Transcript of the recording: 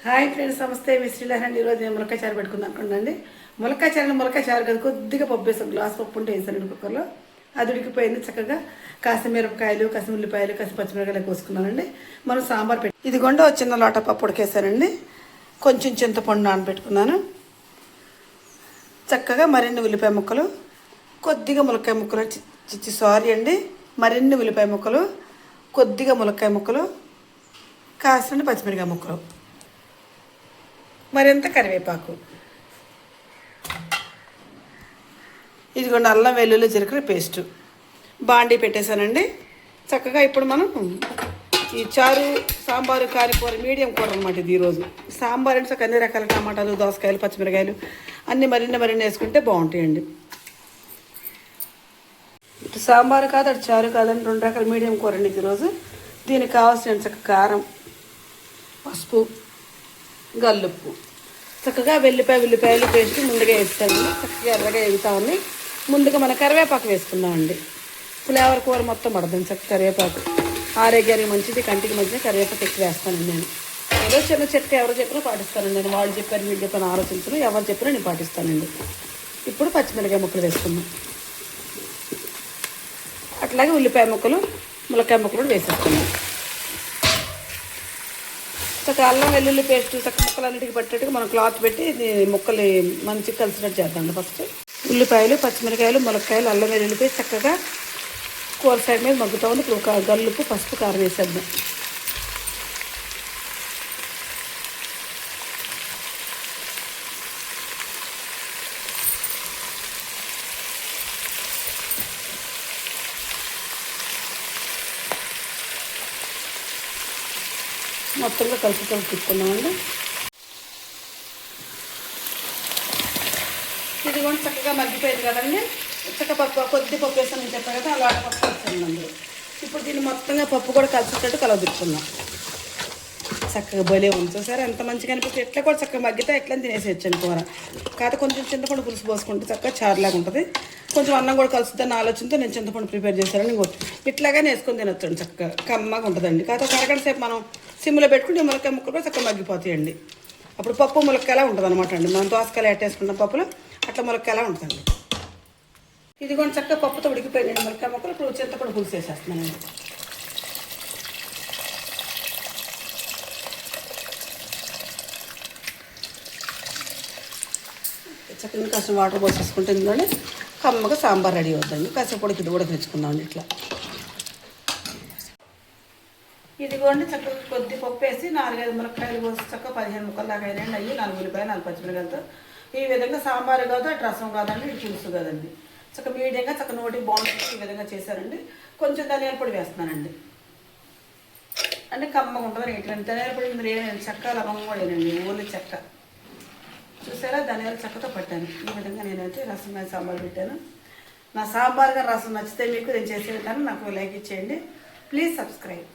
Hi friends, నమస్తే. మీ శ్రీలహరి అండి. ఈరోజు నేను ములక్కాయ చారు పెట్టుకుందాం అనుకోండి. ములక్కాయ చారు కదా, కొద్దిగా పప్పు వేసాను, గ్లాస్ పప్పు ఉంటే వేసాను కుక్కర్లో. అది ఉడికిపోయింది. చక్కగా కాసిమిరపకాయలు, ఉల్లిపాయలు, పచ్చిమిరపకాయలు కోసుకున్నానండి. మనం సాంబార్ పెట్టి ఇదిగోండి ఒక చిన్న లోట పప్పు ఉడికేసానండి. కొంచెం చింతపండు నానబెట్టుకున్నాను. చక్కగా మరిన్ని ఉల్లిపాయ ముక్కలు, కొద్దిగా ములక్కాయ ముక్కలు, మరిన్ని ఉల్లిపాయ ముక్కలు, కొద్దిగా ములక్కాయ ముక్కలు, కాసిన పచ్చిమిరపకాయ ముక్కలు, మరింత కరివేపాకు, ఇదిగోండి అల్లం వెల్లుల్లి జీలకర్ర పేస్టు బాండీ పెట్టేశానండి. చక్కగా ఇప్పుడు మనం ఈ చారు సాంబారు కారికూర మీడియం కూర అనమాట ఇది. ఈరోజు సాంబార్ అంటే చక్కగా అన్ని రకాల టమాటాలు, దోసకాయలు, పచ్చిమిరకాయలు అన్నీ మరిన్ని వేసుకుంటే బాగుంటాయండి. ఇటు సాంబారు కాదు, అటు చారు కాదని 2 రకాల మీడియం కూర అండి ఈరోజు. దీనికి కావాల్సిన చక్కగా కారం, పసుపు, గల్లుప్పు, చక్కగా ఉల్లిపాయలు పేస్ట్ ముందుగా వేస్తాను. చక్కగా ఎర్రగా ఎగుతా ఉన్నాయి. ముందుగా మనం కరివేపాకు వేసుకుందామండి. ఫ్లేవర్ కూర మొత్తం పడదాం. చక్కగా కరివేపాకు ఆరోగ్యానికి మంచిది, కంటికి మంచిది. కరివేపాకు ఎక్కువ వేస్తానండి నేను. ఏదో చిన్న చెట్టు ఎవరు చెప్పినా పాటిస్తానండి నేను. వాళ్ళు చెప్పారు, వీళ్ళు చెప్పిన ఆలోచించను, ఎవరు చెప్పినా నేను పాటిస్తానండి. ఇప్పుడు పచ్చిమిరకాయ ముక్కలు వేసుకుందాం. అట్లాగే ఉల్లిపాయ ముక్కలు, ములక్కాయ ముక్కలు కూడా వేసేసుకున్నాం. చక్కగా అల్లం వెల్లుల్లి పేస్ట్ చక్క ముక్కలన్నిటికీ పట్టేట్టుగా మనం క్లాత్ పెట్టి ముక్కలు మంచిగా కలిసినట్టు చేద్దాం. ఫస్ట్ ఉల్లిపాయలు, పచ్చిమిరకాయలు, ములక్కాయలు, అల్లం వెల్లుల్లి పేస్ట్ చక్కగా కూర సైడ్ మీద మగ్గుతూ ఉంది. ఇప్పుడు గల్లుప్పు, పసుపు, కారం వేసేద్దాం. మొత్తంగా కలిసి తిప్పుకున్నామండి. ఇది కూడా చక్కగా మగ్గిపోయింది కదండి. చక్కగా కొద్ది పప్పు వేసాను నేను చెప్పాను కదా, అలా పప్పు వేస్తాను అందులో. ఇప్పుడు దీన్ని మొత్తంగా పప్పు కూడా కలిసేటట్టు కలవదిప్పుకుందాం. చక్కగా బలే ఉంది చూసారా, ఎంత మంచిగా అనిపిస్తుంది. ఎట్లా కూడా చక్కగా మగ్గితే ఎట్లా తినేసేయచ్చండి కూర. కాకపోతే కొంచెం చింతపండు పులుసు పోసుకుంటే చక్కగా చారులాగా ఉంటుంది. కొంచెం అన్నం కూడా కలుస్తుందని ఆలోచనతో నేను చింతపండు ప్రిపేర్ చేశాను. ఇట్లాగానే వేసుకొని తినొచ్చండి. చక్కగా కమ్మగా ఉంటుందండి. కాకపోతే ఒక అరగంట సేపు మనం సిమ్లో పెట్టుకుంటే ములక్కాయ ముక్కలు కూడా చక్కగా మగ్గిపోతాయండి. అప్పుడు పప్పు ములక్కాయలా ఉంటుంది అనమాట అండి. మనం దోసకాయలు ఎట్టేసుకుంటాం పప్పులో, అట్లా ములక్కాయలా ఉంటుందండి. ఇది కూడా చక్కగా పప్పుతో ఉడికిపోయిందండి ములక్కాయ ముక్కలు. ఇప్పుడు చింతపండు పులుసు వేసేస్తున్నానండి. చక్కగా కాస్త వాటర్ పోసేసుకుంటే ఇందులోనే కమ్మగా సాంబార్ రెడీ అవుతుంది. కాసేపు ఉడకనిచ్చుకుందామండి. ఇట్లా ఇదిగోండి చక్కగా కొద్ది పప్పు వేసి 4-5 ములక్కాయలు పోసి చక్కగా 15 ముక్కలు దాకా అయినాయండి. అయ్యి 4 ఉల్లిపాయలు, 4 పచ్చిమిరకాయలతో ఈ విధంగా సాంబారు కాదు, అటు రసం కాదండి, ఇటు పులుసు కాదండి. చక్కగా మీడియంగా చక్కగా నోటికి బాగుంటుంది. ఈ విధంగా చేశారండి. కొంచెం ధనియాల పొడి వేస్తున్నానండి. అంటే కమ్మగా ఉంటుంది. ఇట్లా ధనియాల పొడి ఇందులో ఏమైనా చెక్క, లవంగం కూడా వేయండి. ఓన్లీ చెక్క. చూసారా, ధనియాలు చెక్కతో పట్టాను. ఈ విధంగా నేనైతే రసం మీద సాంబార్ పెట్టాను. నా సాంబార్గా రసం నచ్చితే మీకు నేను చేసే విధానం నాకు లైక్ ఇచ్చేయండి. Please subscribe.